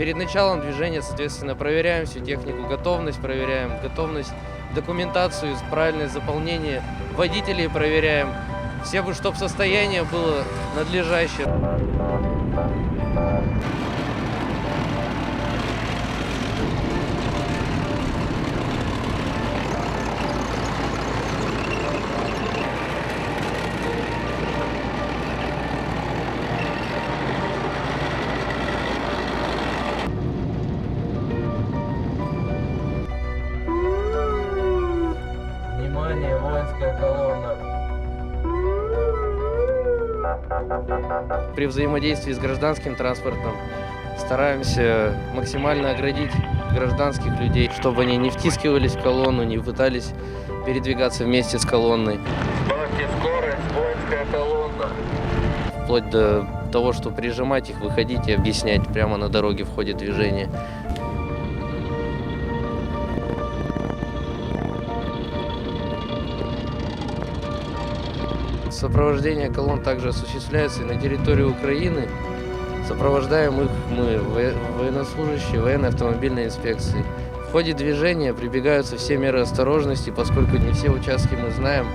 Перед началом движения, соответственно, проверяем всю технику, проверяем готовность, документацию, правильное заполнение, водителей проверяем, чтобы состояние было надлежащее. Внимание, воинская колонна. При взаимодействии с гражданским транспортом стараемся максимально оградить гражданских людей, чтобы они не втискивались в колонну, не пытались передвигаться вместе с колонной. Сбавьте скорость, воинская колонна. Вплоть до того, что прижимать их, выходить и объяснять прямо на дороге в ходе движения. Сопровождение колонн также осуществляется и на территории Украины. Сопровождаем их мы, военнослужащие военной автомобильной инспекции. В ходе движения прибегаются все меры осторожности, поскольку не все участки мы знаем,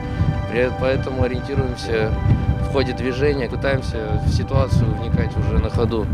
поэтому ориентируемся в ходе движения, пытаемся в ситуацию вникать уже на ходу.